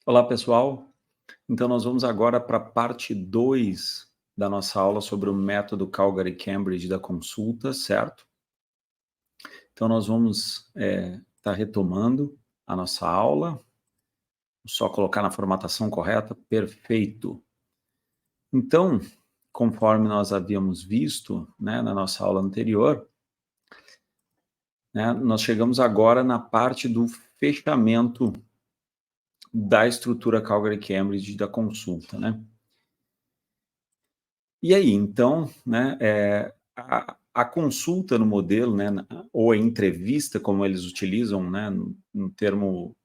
Olá, pessoal. Então, nós vamos agora para a parte 2 da nossa aula sobre o método Calgary-Cambridge da consulta, certo? Então, nós vamos estar retomando a nossa aula. Só colocar na formatação correta. Perfeito. Então, conforme nós havíamos visto, né, na nossa aula anterior, né, nós chegamos agora na parte do fechamento da estrutura Calgary-Cambridge da consulta, né? E aí, então, né, a consulta no modelo, né, ou a entrevista, como eles utilizam, né, no termo,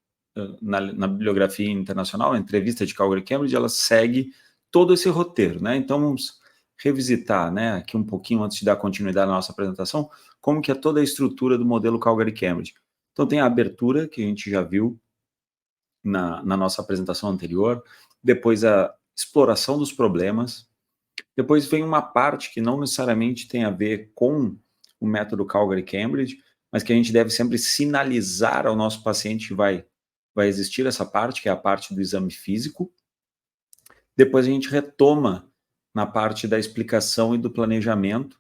na bibliografia internacional, a entrevista de Calgary-Cambridge, ela segue todo esse roteiro, né? Então, vamos revisitar, né, aqui um pouquinho antes de dar continuidade à nossa apresentação, como que é toda a estrutura do modelo Calgary-Cambridge. Então, tem a abertura, que a gente já viu na nossa apresentação anterior, depois a exploração dos problemas. Depois vem uma parte que não necessariamente tem a ver com o método Calgary-Cambridge, mas que a gente deve sempre sinalizar ao nosso paciente que vai existir essa parte, que é a parte do exame físico. Depois a gente retoma na parte da explicação e do planejamento,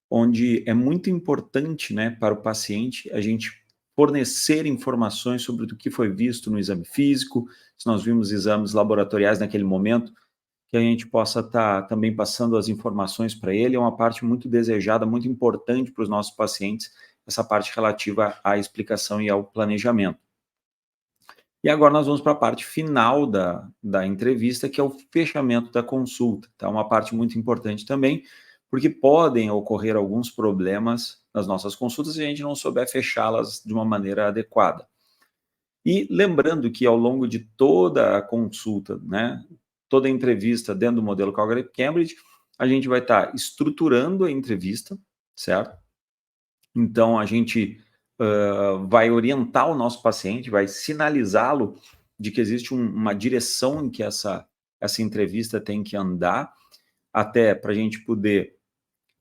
onde é muito importante, né, para o paciente a gente fornecer informações sobre o que foi visto no exame físico, se nós vimos exames laboratoriais naquele momento, que a gente possa estar também passando as informações para ele, é uma parte muito desejada, muito importante para os nossos pacientes, essa parte relativa à explicação e ao planejamento. E agora nós vamos para a parte final da entrevista, que é o fechamento da consulta. Tá? Uma parte muito importante também, porque podem ocorrer alguns problemas nas nossas consultas se a gente não souber fechá-las de uma maneira adequada. E lembrando que ao longo de toda a consulta, né, toda a entrevista dentro do modelo Calgary-Cambridge, a gente vai estar estruturando a entrevista, certo? Então, a gente vai orientar o nosso paciente, vai sinalizá-lo de que existe uma direção em que essa entrevista tem que andar, até para a gente poder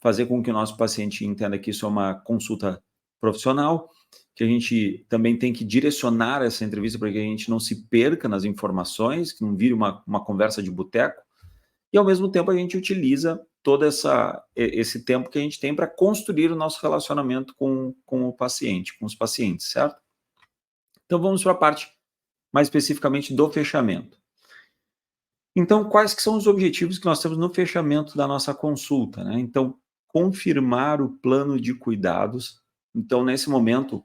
fazer com que o nosso paciente entenda que isso é uma consulta profissional, que a gente também tem que direcionar essa entrevista para que a gente não se perca nas informações, que não vire uma conversa de boteco, e ao mesmo tempo a gente utiliza todo esse tempo que a gente tem para construir o nosso relacionamento com o paciente, com os pacientes, certo? Então vamos para a parte mais especificamente do fechamento. Então, quais que são os objetivos que nós temos no fechamento da nossa consulta, né? Então, confirmar o plano de cuidados. Então, nesse momento,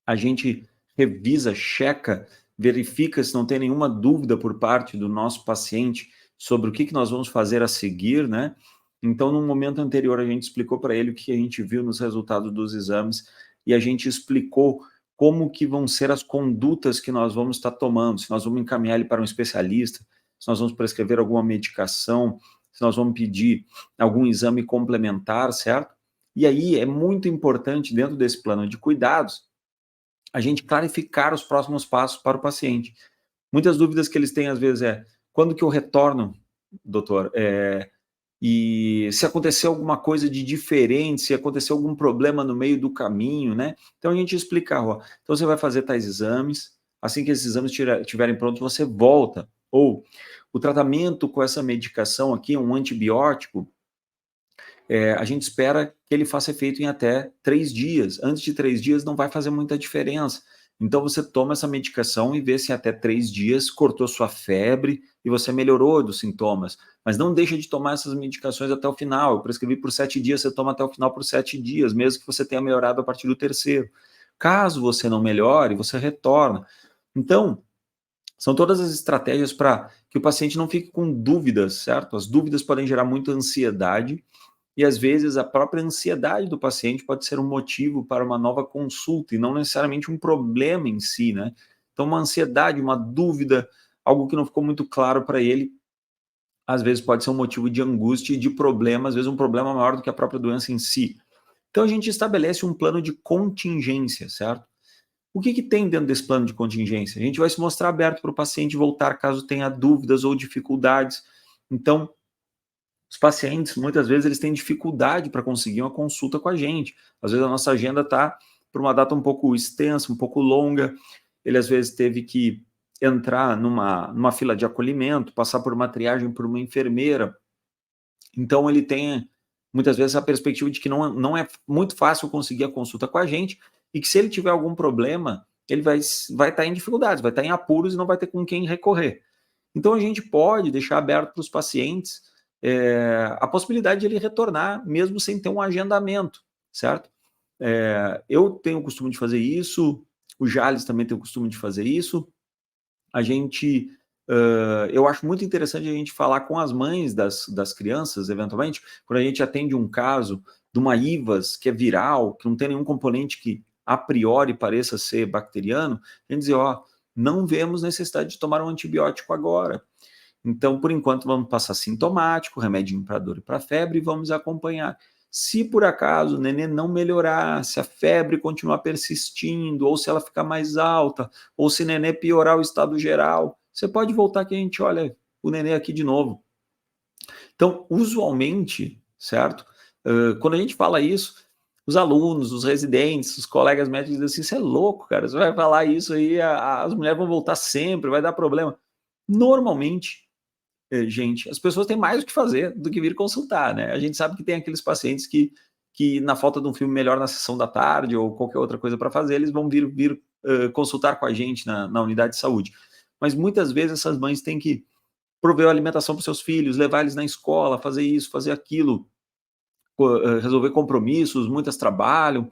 a gente revisa, checa, verifica se não tem nenhuma dúvida por parte do nosso paciente sobre o que nós vamos fazer a seguir, né? Então, no momento anterior, a gente explicou para ele o que a gente viu nos resultados dos exames e a gente explicou como que vão ser as condutas que nós vamos estar tomando, se nós vamos encaminhar ele para um especialista, se nós vamos prescrever alguma medicação, se nós vamos pedir algum exame complementar, certo? E aí é muito importante, dentro desse plano de cuidados, a gente clarificar os próximos passos para o paciente. Muitas dúvidas que eles têm, às vezes, quando que eu retorno, doutor? E se acontecer alguma coisa de diferente, se acontecer algum problema no meio do caminho, né? Então a gente explica, ó, então você vai fazer tais exames, assim que esses exames estiverem prontos, você volta. Ou o tratamento com essa medicação aqui, um antibiótico, a gente espera que ele faça efeito em até 3 dias. Antes de 3 dias não vai fazer muita diferença. Então você toma essa medicação e vê se até 3 dias cortou sua febre e você melhorou dos sintomas. Mas não deixa de tomar essas medicações até o final. Eu prescrevi por 7 dias, você toma até o final por 7 dias, mesmo que você tenha melhorado a partir do terceiro. Caso você não melhore, você retorna. Então, são todas as estratégias para que o paciente não fique com dúvidas, certo? As dúvidas podem gerar muita ansiedade, e às vezes a própria ansiedade do paciente pode ser um motivo para uma nova consulta e não necessariamente um problema em si, né? Então, uma ansiedade, uma dúvida, algo que não ficou muito claro para ele, às vezes pode ser um motivo de angústia e de problema, às vezes um problema maior do que a própria doença em si. Então, a gente estabelece um plano de contingência, certo? O que tem dentro desse plano de contingência? A gente vai se mostrar aberto para o paciente voltar caso tenha dúvidas ou dificuldades. Então, os pacientes, muitas vezes, eles têm dificuldade para conseguir uma consulta com a gente. Às vezes a nossa agenda está por uma data um pouco extensa, um pouco longa. Ele, às vezes, teve que entrar numa fila de acolhimento, passar por uma triagem por uma enfermeira. Então, ele tem, muitas vezes, a perspectiva de que não é muito fácil conseguir a consulta com a gente e que, se ele tiver algum problema, ele vai estar em dificuldades, vai estar em apuros e não vai ter com quem recorrer. Então, a gente pode deixar aberto para os pacientes a possibilidade de ele retornar, mesmo sem ter um agendamento, certo? Eu tenho o costume de fazer isso, o Jales também tem o costume de fazer isso. A gente, eu acho muito interessante a gente falar com as mães das crianças, eventualmente, quando a gente atende um caso de uma IVAS que é viral, que não tem nenhum componente que a priori pareça ser bacteriano, a gente dizer, ó, não vemos necessidade de tomar um antibiótico agora. Então, por enquanto, vamos passar sintomático, remedinho para dor e para febre, e vamos acompanhar. Se por acaso o nenê não melhorar, se a febre continuar persistindo, ou se ela ficar mais alta, ou se o nenê piorar o estado geral, você pode voltar que a gente olha o nenê aqui de novo. Então, usualmente, certo? Quando a gente fala isso, os alunos, os residentes, os colegas médicos dizem assim, você é louco, cara, você vai falar isso aí, as mulheres vão voltar sempre, vai dar problema. Normalmente, gente, as pessoas têm mais o que fazer do que vir consultar, né? A gente sabe que tem aqueles pacientes que na falta de um filme melhor na sessão da tarde ou qualquer outra coisa para fazer, eles vão vir consultar com a gente na unidade de saúde. Mas muitas vezes essas mães têm que prover alimentação para os seus filhos, levar eles na escola, fazer isso, fazer aquilo, resolver compromissos, muitas trabalham.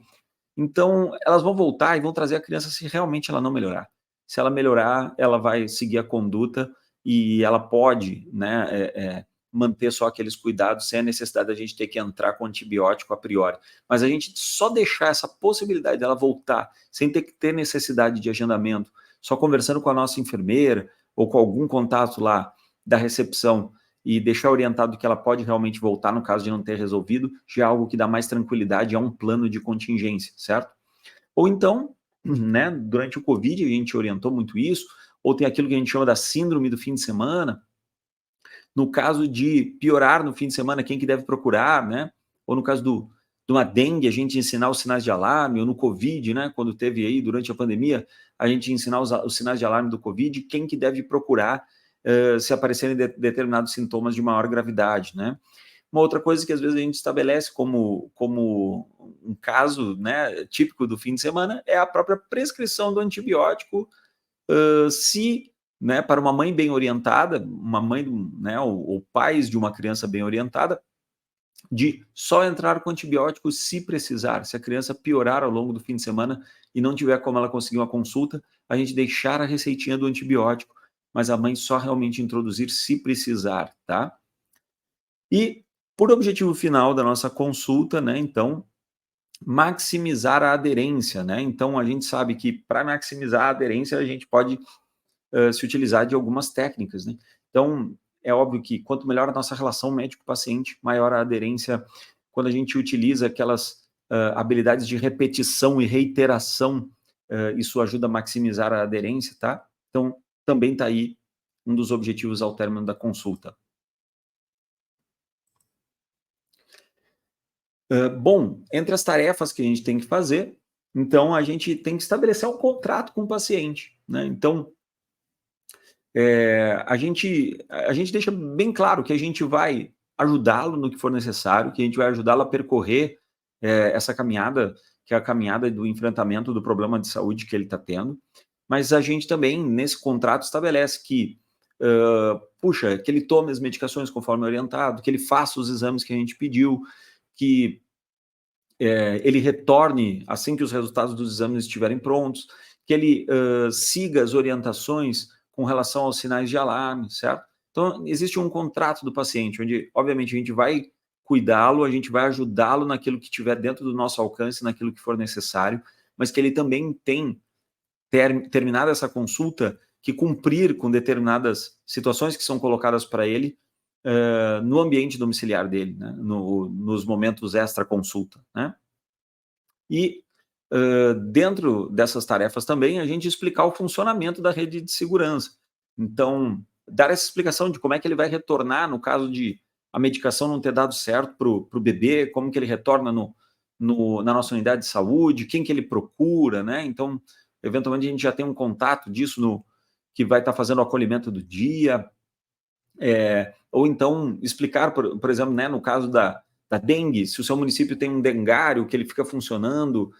Então, elas vão voltar e vão trazer a criança se realmente ela não melhorar. Se ela melhorar, ela vai seguir a conduta e ela pode, né, manter só aqueles cuidados sem a necessidade da gente ter que entrar com antibiótico a priori. Mas a gente só deixar essa possibilidade dela voltar sem ter que ter necessidade de agendamento, só conversando com a nossa enfermeira ou com algum contato lá da recepção e deixar orientado que ela pode realmente voltar no caso de não ter resolvido, já é algo que dá mais tranquilidade, é um plano de contingência, certo? Ou então, né, durante o Covid a gente orientou muito isso, ou tem aquilo que a gente chama da síndrome do fim de semana, no caso de piorar no fim de semana, quem que deve procurar, né? Ou no caso de uma dengue, a gente ensinar os sinais de alarme, ou no Covid, né, quando teve aí, durante a pandemia, a gente ensinar os sinais de alarme do Covid, quem que deve procurar se aparecerem determinados sintomas de maior gravidade, né? Uma outra coisa que às vezes a gente estabelece como um caso, né, típico do fim de semana é a própria prescrição do antibiótico, se, né, para uma mãe bem orientada, uma mãe, né, ou pais de uma criança bem orientada, de só entrar com antibiótico se precisar. Se a criança piorar ao longo do fim de semana e não tiver como ela conseguir uma consulta, a gente deixar a receitinha do antibiótico, mas a mãe só realmente introduzir se precisar, tá? E, por objetivo final da nossa consulta, né, então, maximizar a aderência, né? Então, a gente sabe que para maximizar a aderência, a gente pode se utilizar de algumas técnicas, né? Então, é óbvio que quanto melhor a nossa relação médico-paciente, maior a aderência. Quando a gente utiliza aquelas habilidades de repetição e reiteração, isso ajuda a maximizar a aderência, tá? Então, também está aí um dos objetivos ao término da consulta. Bom, entre as tarefas que a gente tem que fazer, então a gente tem que estabelecer um contrato com o paciente, né? Então, a gente deixa bem claro que a gente vai ajudá-lo no que for necessário, que a gente vai ajudá-lo a percorrer essa caminhada, que é a caminhada do enfrentamento do problema de saúde que ele está tendo, mas a gente também, nesse contrato, estabelece que, puxa, que ele tome as medicações conforme orientado, que ele faça os exames que a gente pediu, que ele retorne assim que os resultados dos exames estiverem prontos, que ele siga as orientações com relação aos sinais de alarme, certo? Então, existe um contrato do paciente, onde, obviamente, a gente vai cuidá-lo, a gente vai ajudá-lo naquilo que estiver dentro do nosso alcance, naquilo que for necessário, mas que ele também tem, terminada essa consulta, que cumprir com determinadas situações que são colocadas para ele no ambiente domiciliar dele, né? Nos momentos extra-consulta, né? E dentro dessas tarefas também, a gente explicar o funcionamento da rede de segurança. Então, dar essa explicação de como é que ele vai retornar no caso de a medicação não ter dado certo para o bebê, como que ele retorna na nossa unidade de saúde, quem que ele procura, né? Então, eventualmente a gente já tem um contato disso que vai estar fazendo o acolhimento do dia, ou então explicar, por exemplo, né, no caso da dengue, se o seu município tem um dengário que ele fica funcionando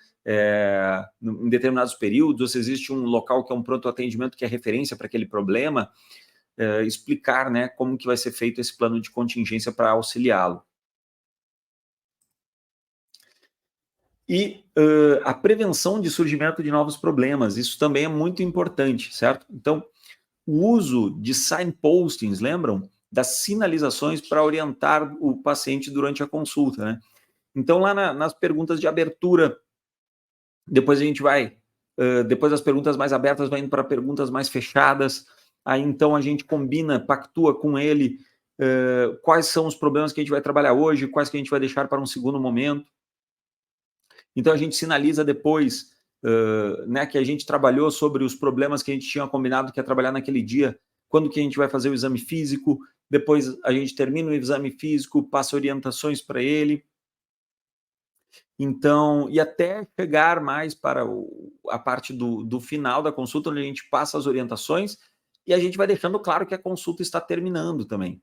em determinados períodos, ou se existe um local que é um pronto atendimento que é referência para aquele problema, explicar, né, como que vai ser feito esse plano de contingência para auxiliá-lo. E a prevenção de surgimento de novos problemas, isso também é muito importante, certo? Então, o uso de signpostings, lembram? Das sinalizações para orientar o paciente durante a consulta, né? Então, lá nas perguntas de abertura, depois a gente vai, depois das perguntas mais abertas, vai indo para perguntas mais fechadas, aí então a gente combina, pactua com ele quais são os problemas que a gente vai trabalhar hoje, quais que a gente vai deixar para um segundo momento. Então a gente sinaliza depois, né, que a gente trabalhou sobre os problemas que a gente tinha combinado que ia trabalhar naquele dia, quando que a gente vai fazer o exame físico, depois a gente termina o exame físico, passa orientações para ele. Então, e até chegar mais para a parte do final da consulta, onde a gente passa as orientações e a gente vai deixando claro que a consulta está terminando também.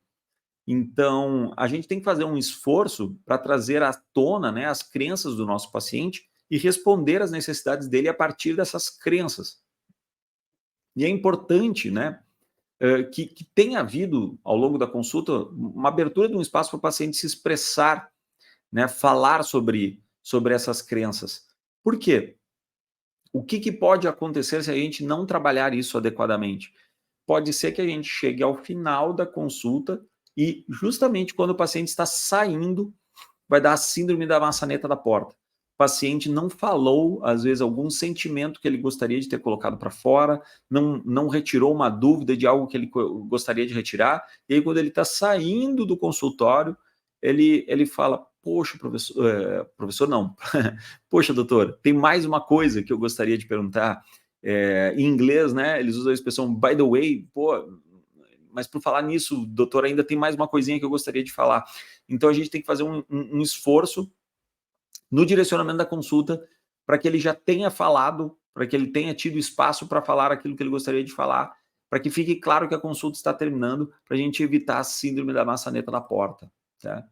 Então, a gente tem que fazer um esforço para trazer à tona, né, as crenças do nosso paciente e responder às necessidades dele a partir dessas crenças. E é importante, né, que tenha havido, ao longo da consulta, uma abertura de um espaço para o paciente se expressar, né, falar sobre essas crenças. Por quê? O que pode acontecer se a gente não trabalhar isso adequadamente? Pode ser que a gente chegue ao final da consulta e justamente quando o paciente está saindo, vai dar a síndrome da maçaneta da porta. O paciente não falou, às vezes, algum sentimento que ele gostaria de ter colocado para fora, não retirou uma dúvida de algo que ele gostaria de retirar, e aí quando ele está saindo do consultório, ele fala, poxa, professor não, poxa, doutor, tem mais uma coisa que eu gostaria de perguntar. Em inglês, né, eles usam a expressão by the way, pô, mas por falar nisso, doutor, ainda tem mais uma coisinha que eu gostaria de falar. Então a gente tem que fazer um esforço no direcionamento da consulta para que ele já tenha falado, para que ele tenha tido espaço para falar aquilo que ele gostaria de falar, para que fique claro que a consulta está terminando, para a gente evitar a síndrome da maçaneta da porta. Tá?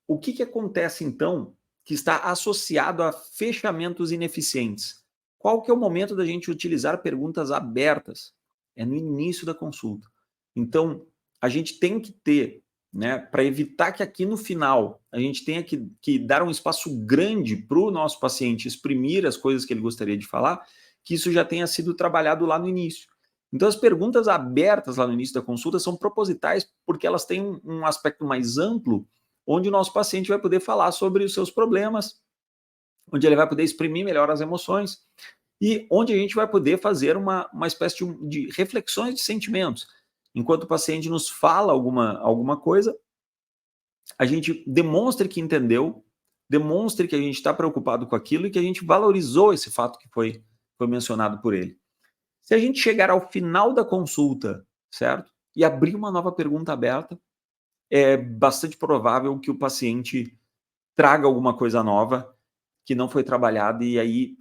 O que acontece, então, que está associado a fechamentos ineficientes? Qual que é o momento da gente utilizar perguntas abertas? É no início da consulta. Então, a gente tem que ter, né, para evitar que aqui no final a gente tenha que dar um espaço grande para o nosso paciente exprimir as coisas que ele gostaria de falar, que isso já tenha sido trabalhado lá no início. Então, as perguntas abertas lá no início da consulta são propositais porque elas têm um aspecto mais amplo, onde o nosso paciente vai poder falar sobre os seus problemas, onde ele vai poder exprimir melhor as emoções e onde a gente vai poder fazer uma espécie de reflexões de sentimentos. Enquanto o paciente nos fala alguma coisa, a gente demonstra que entendeu, demonstre que a gente está preocupado com aquilo e que a gente valorizou esse fato que foi mencionado por ele. Se a gente chegar ao final da consulta, certo? E abrir uma nova pergunta aberta, é bastante provável que o paciente traga alguma coisa nova que não foi trabalhada e aí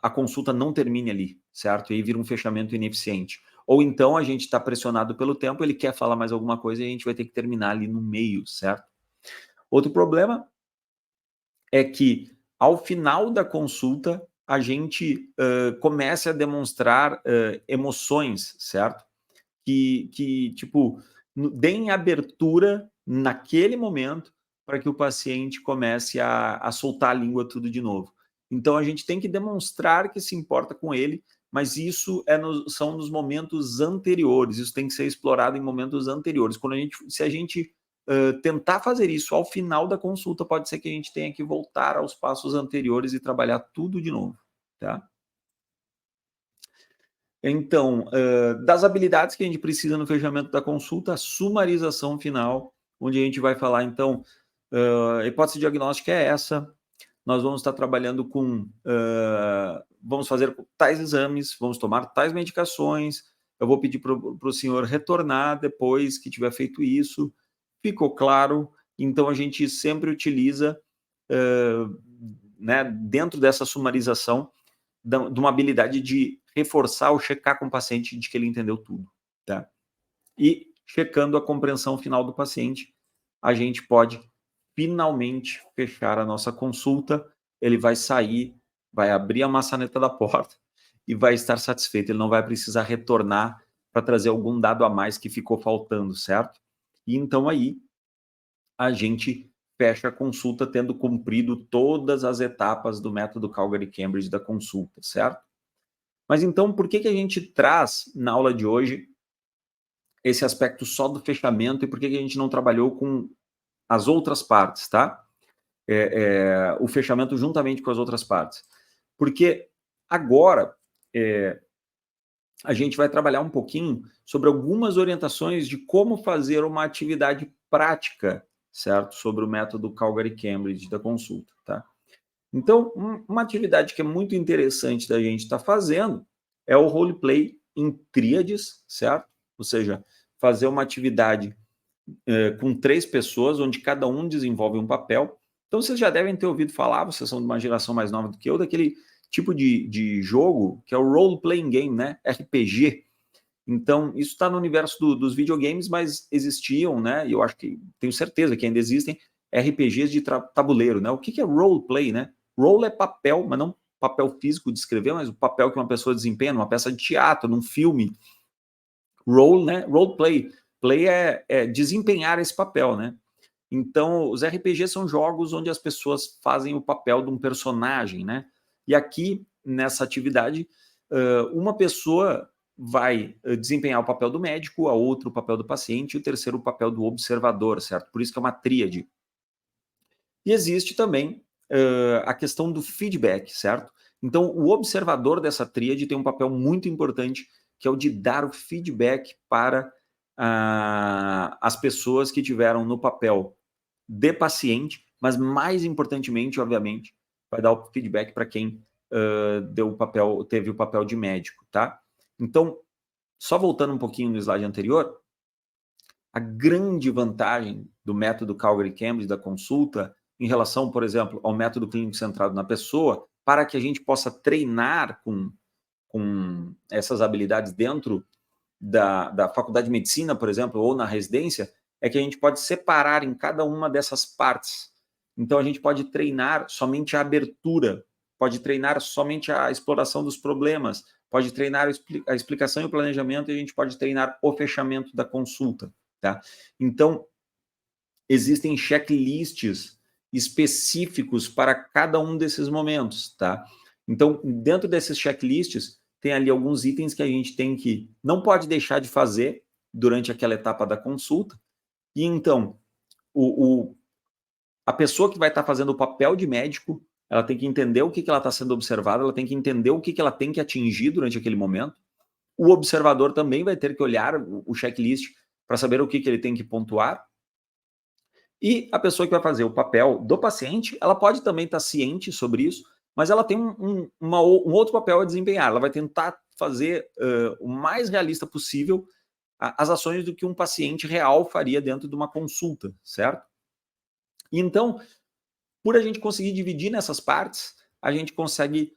a consulta não termine ali, certo? E aí vira um fechamento ineficiente. Ou então a gente está pressionado pelo tempo, ele quer falar mais alguma coisa e a gente vai ter que terminar ali no meio, certo? Outro problema é que ao final da consulta a gente comece a demonstrar emoções, certo? Que tipo, deem abertura naquele momento para que o paciente comece a soltar a língua tudo de novo. Então, a gente tem que demonstrar que se importa com ele, mas isso são nos momentos anteriores, isso tem que ser explorado em momentos anteriores. Se a gente tentar fazer isso ao final da consulta, pode ser que a gente tenha que voltar aos passos anteriores e trabalhar tudo de novo, tá? Então, das habilidades que a gente precisa no fechamento da consulta, a sumarização final, onde a gente vai falar, então, a hipótese diagnóstica é essa, nós vamos estar trabalhando com, vamos fazer tais exames, vamos tomar tais medicações, eu vou pedir para o senhor retornar depois que tiver feito isso, ficou claro? Então, a gente sempre utiliza, né, dentro dessa sumarização, de uma habilidade de reforçar ou checar com o paciente de que ele entendeu tudo, tá? E checando a compreensão final do paciente, a gente pode finalmente fechar a nossa consulta, ele vai sair, vai abrir a maçaneta da porta e vai estar satisfeito, ele não vai precisar retornar para trazer algum dado a mais que ficou faltando, certo? E então aí a gente fecha a consulta tendo cumprido todas as etapas do método Calgary-Cambridge da consulta, certo? Mas então, por que a gente traz na aula de hoje esse aspecto só do fechamento e por que a gente não trabalhou com as outras partes, tá? O fechamento juntamente com as outras partes. Porque agora a gente vai trabalhar um pouquinho sobre algumas orientações de como fazer uma atividade prática, certo? Sobre o método Calgary-Cambridge da consulta, tá? Então, uma atividade que é muito interessante da gente estar fazendo é o roleplay em tríades, certo? Ou seja, fazer uma atividade com 3 pessoas, onde cada um desenvolve um papel. Então, vocês já devem ter ouvido falar, vocês são de uma geração mais nova do que eu, daquele tipo de jogo que é o role-playing game, né? RPG. Então, isso está no universo dos videogames, mas existiam, né? E eu acho que, tenho certeza que ainda existem RPGs de tabuleiro, né? O que é roleplay, né? Role é papel, mas não papel físico de escrever, mas o papel que uma pessoa desempenha numa peça de teatro, num filme. Role, né? Roleplay. Play é desempenhar esse papel, né? Então, os RPGs são jogos onde as pessoas fazem o papel de um personagem, né? E aqui, nessa atividade, uma pessoa vai desempenhar o papel do médico, a outra o papel do paciente e o terceiro o papel do observador, certo? Por isso que é uma tríade. E existe também a questão do feedback, certo? Então, o observador dessa tríade tem um papel muito importante, que é o de dar o feedback para as pessoas que tiveram no papel de paciente, mas mais importantemente, obviamente, vai dar o feedback para quem teve o papel de médico, tá? Então, só voltando um pouquinho no slide anterior, a grande vantagem do método Calgary-Cambridge da consulta em relação, por exemplo, ao método clínico centrado na pessoa, para que a gente possa treinar com essas habilidades dentro da faculdade de medicina, por exemplo, ou na residência, é que a gente pode separar em cada uma dessas partes. Então, a gente pode treinar somente a abertura, pode treinar somente a exploração dos problemas, pode treinar a explicação e o planejamento, e a gente pode treinar o fechamento da consulta, tá? Então, existem checklists específicos para cada um desses momentos, tá? Então, dentro desses checklists, tem ali alguns itens que a gente não pode deixar de fazer durante aquela etapa da consulta. E então, a pessoa que vai estar fazendo o papel de médico, ela tem que entender o que ela está sendo observada, ela tem que entender o que ela tem que atingir durante aquele momento. O observador também vai ter que olhar o checklist para saber o que ele tem que pontuar. E a pessoa que vai fazer o papel do paciente, ela pode também estar ciente sobre isso, mas ela tem um outro papel a desempenhar. Ela vai tentar fazer o mais realista possível as ações do que um paciente real faria dentro de uma consulta, certo? E então, por a gente conseguir dividir nessas partes, a gente consegue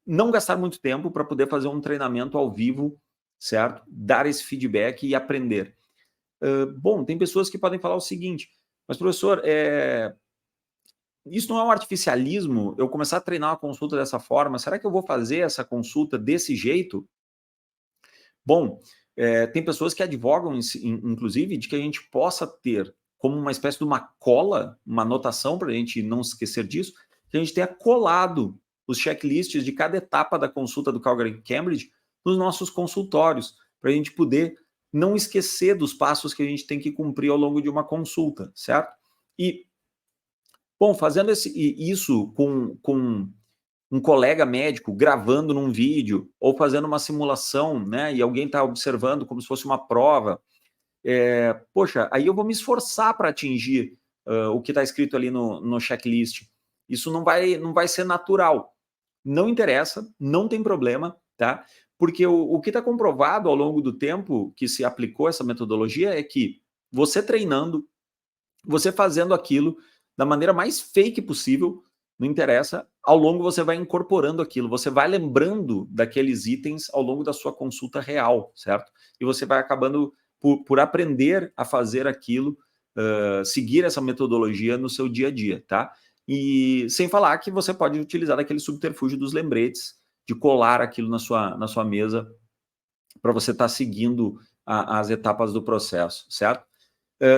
não gastar muito tempo para poder fazer um treinamento ao vivo, certo? Dar esse feedback e aprender. Bom, tem pessoas que podem falar o seguinte, mas professor, isso não é um artificialismo? Eu começar a treinar uma consulta dessa forma, será que eu vou fazer essa consulta desse jeito? Bom, tem pessoas que advogam, inclusive, de que a gente possa ter como uma espécie de uma cola, uma anotação para a gente não esquecer disso, que a gente tenha colado os checklists de cada etapa da consulta do Calgary-Cambridge nos nossos consultórios, para a gente poder não esquecer dos passos que a gente tem que cumprir ao longo de uma consulta, certo? E, bom, fazendo isso com um colega médico gravando num vídeo ou fazendo uma simulação, né, e alguém está observando como se fosse uma prova, poxa, aí eu vou me esforçar para atingir o que está escrito ali no checklist. Isso não vai ser natural. Não interessa, não tem problema, tá? Porque o que está comprovado ao longo do tempo que se aplicou essa metodologia é que você treinando, você fazendo aquilo da maneira mais fake possível, não interessa, ao longo você vai incorporando aquilo, você vai lembrando daqueles itens ao longo da sua consulta real, certo? E você vai acabando por aprender a fazer aquilo, seguir essa metodologia no seu dia a dia, tá? E sem falar que você pode utilizar aquele subterfúgio dos lembretes, de colar aquilo na sua mesa, para você estar seguindo as etapas do processo, certo?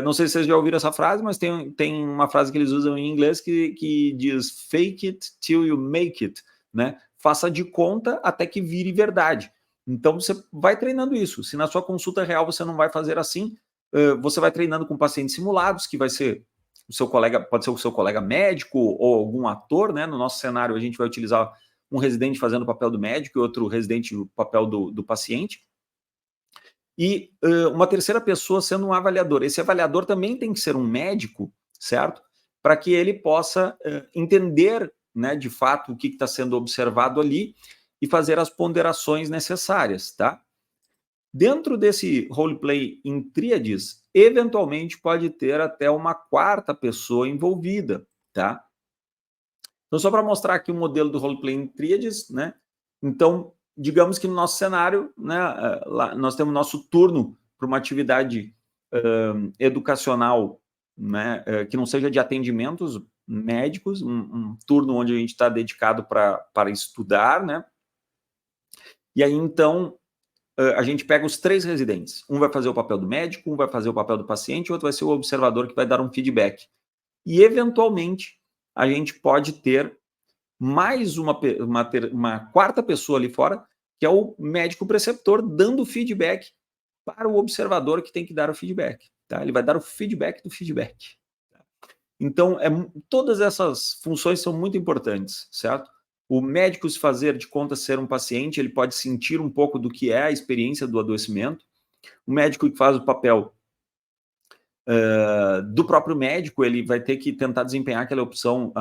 Não sei se vocês já ouviram essa frase, mas tem uma frase que eles usam em inglês que diz fake it till you make it, né? Faça de conta até que vire verdade. Então você vai treinando isso. Se na sua consulta real você não vai fazer assim, você vai treinando com pacientes simulados, que vai ser o seu colega, pode ser o seu colega médico ou algum ator, né? No nosso cenário, a gente vai utilizar um residente fazendo o papel do médico e outro residente o papel do paciente. E uma terceira pessoa sendo um avaliador. Esse avaliador também tem que ser um médico, certo? Para que ele possa entender, né, de fato, o que está sendo observado ali e fazer as ponderações necessárias, tá? Dentro desse roleplay em tríades, eventualmente pode ter até uma quarta pessoa envolvida, tá? Então, só para mostrar aqui o modelo do roleplay em tríades, né? Então, digamos que no nosso cenário, né, nós temos nosso turno para uma atividade educacional, né, que não seja de atendimentos médicos, um turno onde a gente está dedicado para estudar, né? E aí, então, a gente pega os 3 residentes. Um vai fazer o papel do médico, um vai fazer o papel do paciente, o outro vai ser o observador que vai dar um feedback. E, eventualmente, a gente pode ter mais uma quarta pessoa ali fora, que é o médico preceptor, dando feedback para o observador que tem que dar o feedback. Tá? Ele vai dar o feedback do feedback. Então, todas essas funções são muito importantes, certo? O médico se fazer de conta ser um paciente, ele pode sentir um pouco do que é a experiência do adoecimento. O médico que faz o papel do próprio médico, ele vai ter que tentar desempenhar aquela opção,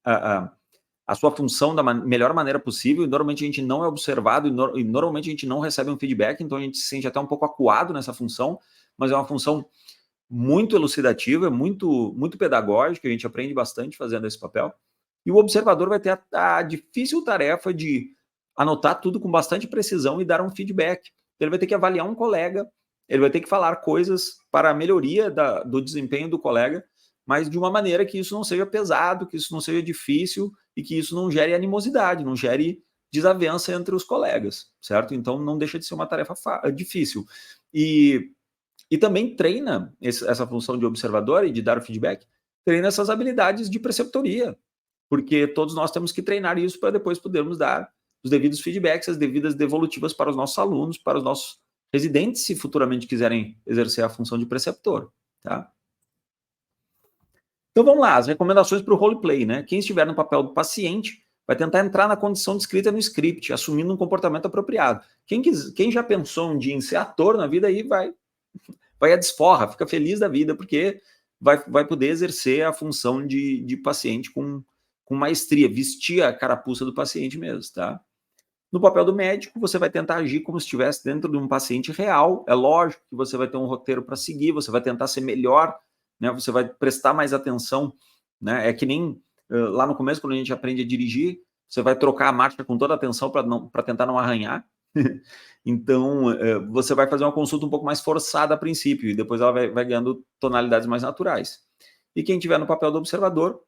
a sua função da melhor maneira possível, e normalmente a gente não é observado, e normalmente a gente não recebe um feedback, então a gente se sente até um pouco acuado nessa função, mas é uma função muito elucidativa, muito, muito pedagógica, a gente aprende bastante fazendo esse papel. E o observador vai ter a difícil tarefa de anotar tudo com bastante precisão e dar um feedback. Ele vai ter que avaliar um colega, ele vai ter que falar coisas para a melhoria do desempenho do colega, mas de uma maneira que isso não seja pesado, que isso não seja difícil e que isso não gere animosidade, não gere desavença entre os colegas, certo? Então não deixa de ser uma tarefa difícil. E também treina essa função de observador e de dar o feedback, treina essas habilidades de preceptoria, porque todos nós temos que treinar isso para depois podermos dar os devidos feedbacks, as devidas devolutivas para os nossos alunos, para os nossos residentes, se futuramente quiserem exercer a função de preceptor, tá? Então vamos lá, as recomendações para o roleplay, né? Quem estiver no papel do paciente vai tentar entrar na condição descrita no script, assumindo um comportamento apropriado. Quem já pensou um dia em ser ator na vida aí vai à desforra, fica feliz da vida, porque vai poder exercer a função de paciente com maestria, vestir a carapuça do paciente mesmo, tá? No papel do médico, você vai tentar agir como se estivesse dentro de um paciente real. É lógico que você vai ter um roteiro para seguir, você vai tentar ser melhor, né? Você vai prestar mais atenção, né? É que nem lá no começo, quando a gente aprende a dirigir, você vai trocar a marcha com toda a atenção para tentar não arranhar. Então, você vai fazer uma consulta um pouco mais forçada a princípio, e depois ela vai ganhando tonalidades mais naturais. E quem estiver no papel do observador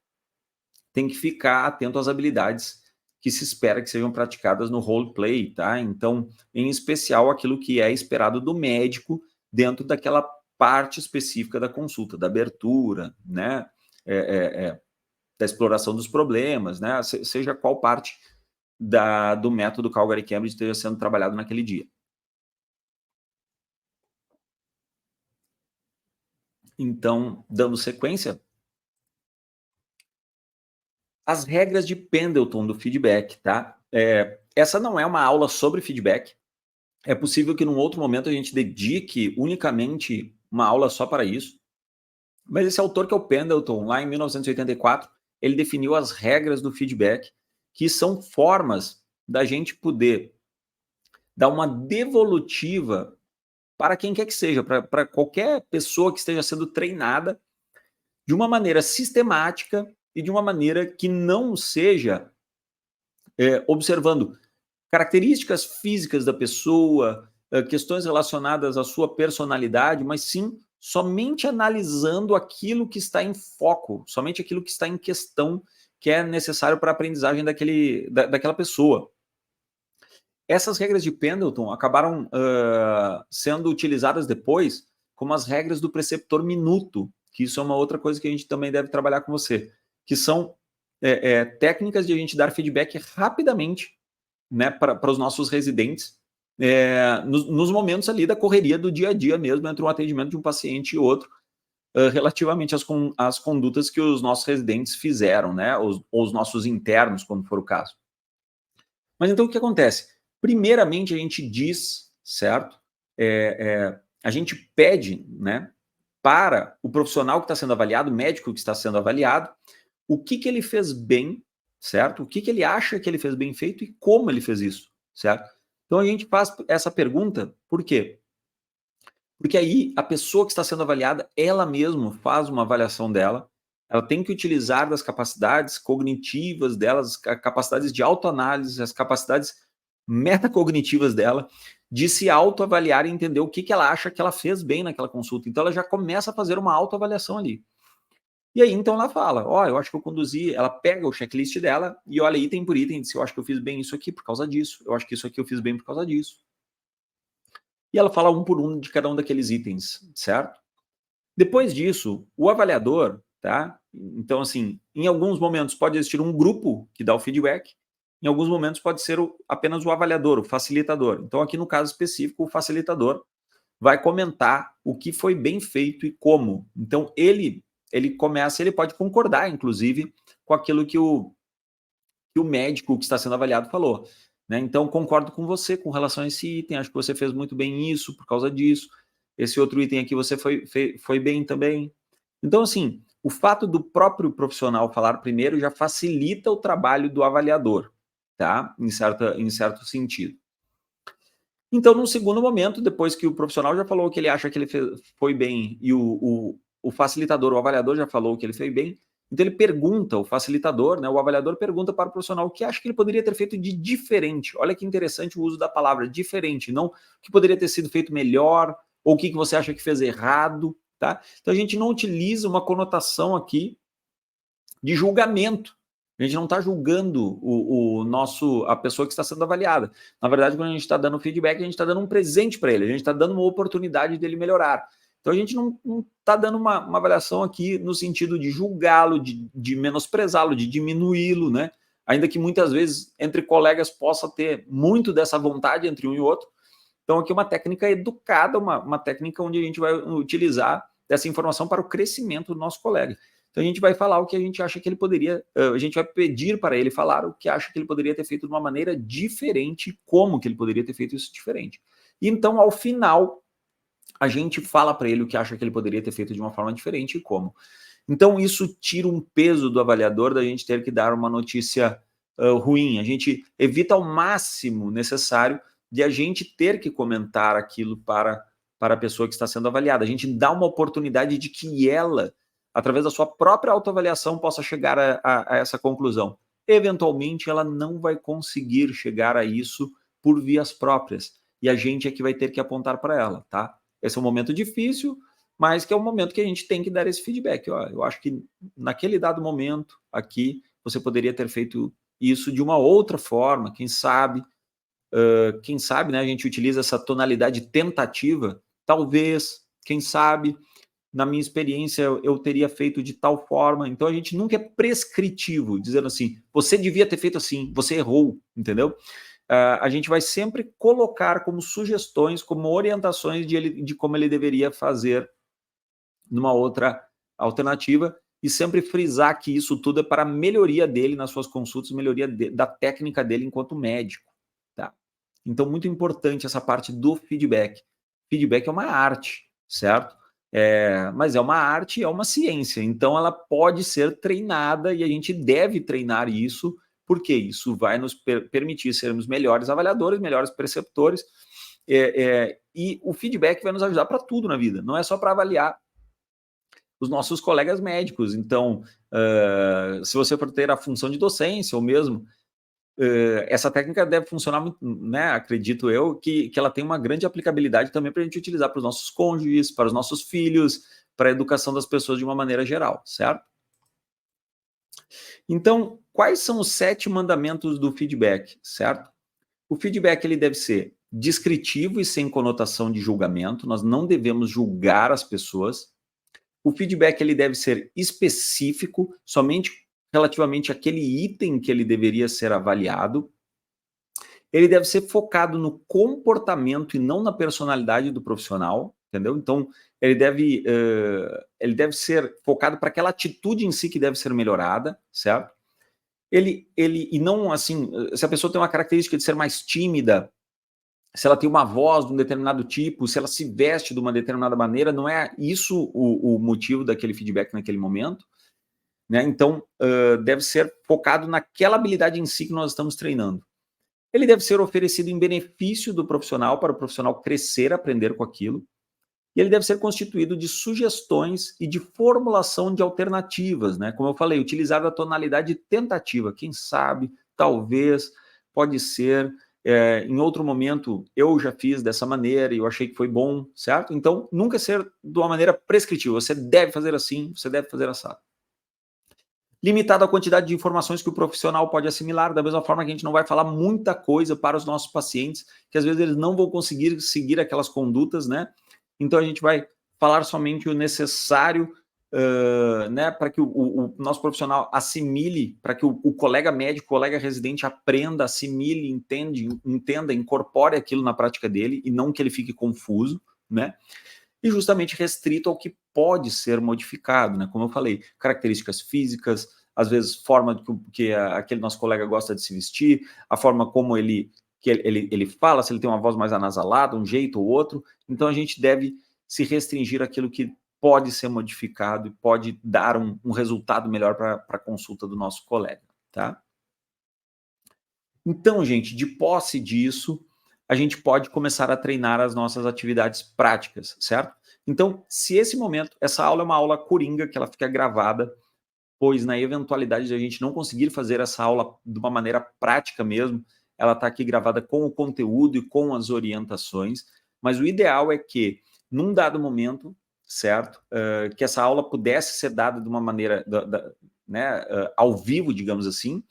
tem que ficar atento às habilidades que se espera que sejam praticadas no roleplay, tá? Então, em especial, aquilo que é esperado do médico dentro daquela parte específica da consulta, da abertura, né? Da exploração dos problemas, né? Seja qual parte do método Calgary-Cambridge esteja sendo trabalhado naquele dia. Então, dando sequência, as regras de Pendleton do feedback, tá? Essa não é uma aula sobre feedback. É possível que num outro momento a gente dedique unicamente uma aula só para isso. Mas esse autor, que é o Pendleton, lá em 1984, ele definiu as regras do feedback, que são formas da gente poder dar uma devolutiva para quem quer que seja, para qualquer pessoa que esteja sendo treinada de uma maneira sistemática e de uma maneira que não seja observando características físicas da pessoa, questões relacionadas à sua personalidade, mas sim somente analisando aquilo que está em foco, somente aquilo que está em questão, que é necessário para a aprendizagem daquela pessoa. Essas regras de Pendleton acabaram sendo utilizadas depois como as regras do preceptor minuto, que isso é uma outra coisa que a gente também deve trabalhar com você, que são técnicas de a gente dar feedback rapidamente, né, para os nossos residentes, nos momentos ali da correria do dia a dia mesmo, entre um atendimento de um paciente e outro, relativamente às condutas que os nossos residentes fizeram, né, ou os nossos internos, quando for o caso. Mas então o que acontece? Primeiramente a gente diz, certo? A gente pede, né, para o profissional que está sendo avaliado, o médico que está sendo avaliado, o que ele fez bem, certo? O que ele acha que ele fez bem feito e como ele fez isso, certo? Então a gente faz essa pergunta, por quê? Porque aí a pessoa que está sendo avaliada, ela mesma faz uma avaliação dela, ela tem que utilizar das capacidades cognitivas delas, as capacidades de autoanálise, as capacidades metacognitivas dela, de se autoavaliar e entender o que ela acha que ela fez bem naquela consulta. Então ela já começa a fazer uma autoavaliação ali. E aí, então, ela fala, eu acho que eu conduzi, ela pega o checklist dela e olha item por item, diz, eu acho que eu fiz bem isso aqui por causa disso, eu acho que isso aqui eu fiz bem por causa disso. E ela fala um por um de cada um daqueles itens, certo? Depois disso, o avaliador, tá? Então, assim, em alguns momentos pode existir um grupo que dá o feedback, em alguns momentos pode ser apenas o avaliador, o facilitador. Então, aqui no caso específico, o facilitador vai comentar o que foi bem feito e como. Então, ele começa, ele pode concordar, inclusive, com aquilo que o médico que está sendo avaliado falou. Né? Então, concordo com você com relação a esse item, acho que você fez muito bem isso por causa disso. Esse outro item aqui você foi bem também. Então, assim, o fato do próprio profissional falar primeiro já facilita o trabalho do avaliador, tá? Em certo sentido. Então, num segundo momento, depois que o profissional já falou que ele acha que ele foi bem e o facilitador, o avaliador já falou que ele fez bem, então ele pergunta, o facilitador, né, o avaliador pergunta para o profissional o que acha que ele poderia ter feito de diferente. Olha que interessante o uso da palavra diferente, não o que poderia ter sido feito melhor ou o que você acha que fez errado, tá? Então a gente não utiliza uma conotação aqui de julgamento. A gente não está julgando a pessoa que está sendo avaliada. Na verdade, quando a gente está dando feedback, a gente está dando um presente para ele, a gente está dando uma oportunidade dele melhorar. Então a gente não está dando uma avaliação aqui no sentido de julgá-lo, de menosprezá-lo, de diminuí-lo, né? Ainda que muitas vezes entre colegas possa ter muito dessa vontade entre um e outro. Então aqui é uma técnica educada, uma técnica onde a gente vai utilizar essa informação para o crescimento do nosso colega. Então a gente vai falar o que a gente acha que ele poderia, a gente vai pedir para ele falar o que acha que ele poderia ter feito de uma maneira diferente, como que ele poderia ter feito isso diferente. E então, ao final, a gente fala para ele o que acha que ele poderia ter feito de uma forma diferente e como. Então isso tira um peso do avaliador da gente ter que dar uma notícia ruim. A gente evita ao máximo necessário de a gente ter que comentar aquilo para a pessoa que está sendo avaliada. A gente dá uma oportunidade de que ela, através da sua própria autoavaliação, possa chegar a essa conclusão. Eventualmente, ela não vai conseguir chegar a isso por vias próprias. E a gente é que vai ter que apontar para ela, tá? Esse é um momento difícil, mas que é um momento que a gente tem que dar esse feedback. Ó, eu acho que naquele dado momento aqui, você poderia ter feito isso de uma outra forma, quem sabe, né, a gente utiliza essa tonalidade tentativa, talvez, quem sabe, na minha experiência, eu teria feito de tal forma. Então, a gente nunca é prescritivo, dizendo assim, você devia ter feito assim, você errou, entendeu? A gente vai sempre colocar como sugestões, como orientações de como ele deveria fazer numa outra alternativa e sempre frisar que isso tudo é para a melhoria dele nas suas consultas, melhoria da técnica dele enquanto médico, tá? Então, muito importante essa parte do feedback. Feedback é uma arte, certo? Mas é uma arte, é uma ciência, então ela pode ser treinada e a gente deve treinar isso, porque isso vai nos permitir sermos melhores avaliadores, melhores preceptores, e o feedback vai nos ajudar para tudo na vida, não é só para avaliar os nossos colegas médicos. Então, se você for ter a função de docência ou mesmo, essa técnica deve funcionar muito, né, acredito eu, que ela tem uma grande aplicabilidade também para a gente utilizar para os nossos cônjuges, para os nossos filhos, para a educação das pessoas de uma maneira geral, certo? Então, quais são os 7 mandamentos do feedback, certo? O feedback ele deve ser descritivo e sem conotação de julgamento, nós não devemos julgar as pessoas. O feedback ele deve ser específico, somente relativamente àquele item que ele deveria ser avaliado. Ele deve ser focado no comportamento e não na personalidade do profissional, entendeu? Então, ele deve ser focado para aquela atitude em si que deve ser melhorada, certo? E não assim, se a pessoa tem uma característica de ser mais tímida, se ela tem uma voz de um determinado tipo, se ela se veste de uma determinada maneira, não é isso o motivo daquele feedback naquele momento, né? Então, deve ser focado naquela habilidade em si que nós estamos treinando. Ele deve ser oferecido em benefício do profissional, para o profissional crescer, aprender com aquilo. E ele deve ser constituído de sugestões e de formulação de alternativas, né? Como eu falei, utilizar a tonalidade tentativa. Quem sabe, talvez, pode ser. Em outro momento, eu já fiz dessa maneira e eu achei que foi bom, certo? Então, nunca ser de uma maneira prescritiva. Você deve fazer assim, você deve fazer assado. Limitado à quantidade de informações que o profissional pode assimilar, da mesma forma que a gente não vai falar muita coisa para os nossos pacientes, que às vezes eles não vão conseguir seguir aquelas condutas, né? Então a gente vai falar somente o necessário, né, para que o nosso profissional assimile, para que o colega médico, o colega residente aprenda, assimile, entenda, incorpore aquilo na prática dele e não que ele fique confuso, né? E justamente restrito ao que pode ser modificado, né? Como eu falei, características físicas, às vezes forma que aquele nosso colega gosta de se vestir, a forma como ele fala, se ele tem uma voz mais anasalada, um jeito ou outro. Então a gente deve se restringir àquilo que pode ser modificado e pode dar um resultado melhor para a consulta do nosso colega, tá? Então, gente, de posse disso, a gente pode começar a treinar as nossas atividades práticas, certo? Então, se esse momento, essa aula é uma aula coringa, que ela fica gravada, pois na eventualidade de a gente não conseguir fazer essa aula de uma maneira prática mesmo, ela está aqui gravada com o conteúdo e com as orientações, mas o ideal é que, num dado momento, certo, que essa aula pudesse ser dada de uma maneira, né, ao vivo, digamos assim,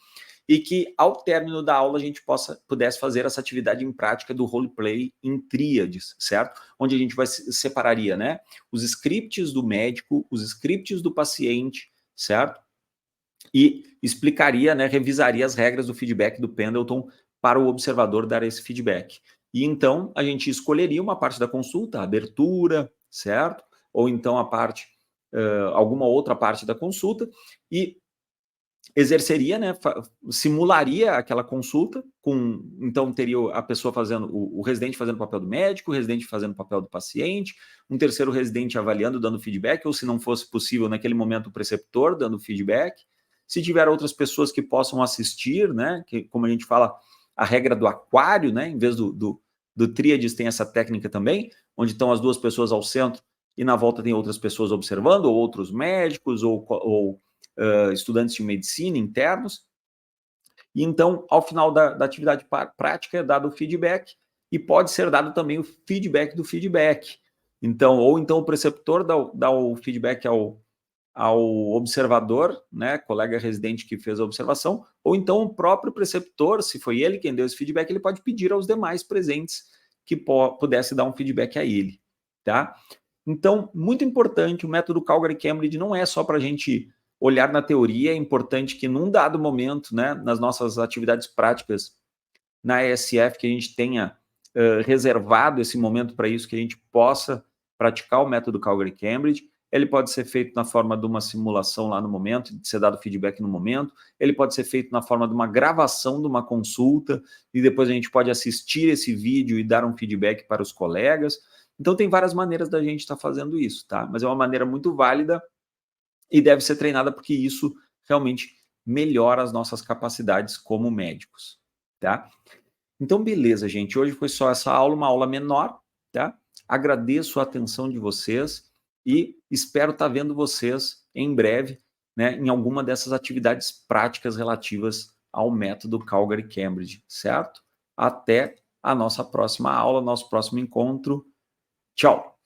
e que ao término da aula a gente pudesse fazer essa atividade em prática do roleplay em tríades, certo? Onde a gente separaria, né, os scripts do médico, os scripts do paciente, certo? E explicaria, né, revisaria as regras do feedback do Pendleton para o observador dar esse feedback. E então a gente escolheria uma parte da consulta, a abertura, certo? Ou então a parte, alguma outra parte da consulta, e exerceria, né, simularia aquela consulta, então teria a pessoa fazendo, o residente fazendo o papel do médico, o residente fazendo o papel do paciente, um terceiro residente avaliando, dando feedback, ou se não fosse possível naquele momento o preceptor dando feedback. Se tiver outras pessoas que possam assistir, né, que como a gente fala, a regra do aquário, né, em vez do tríades tem essa técnica também, onde estão as duas pessoas ao centro e na volta tem outras pessoas observando, ou outros médicos, ou estudantes de medicina internos, e então, ao final da atividade prática, é dado o feedback, e pode ser dado também o feedback do feedback. Então, ou então o preceptor dá o feedback ao observador, né, colega residente que fez a observação, ou então o próprio preceptor, se foi ele quem deu esse feedback, ele pode pedir aos demais presentes que pudesse dar um feedback a ele, tá? Então, muito importante, o método Calgary-Cambridge não é só para a gente olhar na teoria, é importante que num dado momento, né, nas nossas atividades práticas na ESF, que a gente tenha reservado esse momento para isso, que a gente possa praticar o método Calgary-Cambridge. Ele pode ser feito na forma de uma simulação lá no momento, de ser dado feedback no momento, ele pode ser feito na forma de uma gravação de uma consulta, e depois a gente pode assistir esse vídeo e dar um feedback para os colegas. Então tem várias maneiras da gente estar fazendo isso, tá? Mas é uma maneira muito válida e deve ser treinada porque isso realmente melhora as nossas capacidades como médicos, tá? Então, beleza, gente. Hoje foi só essa aula, uma aula menor, tá? Agradeço a atenção de vocês. e espero estar vendo vocês em breve, né, em alguma dessas atividades práticas relativas ao método Calgary-Cambridge, certo? Até a nossa próxima aula, nosso próximo encontro. Tchau!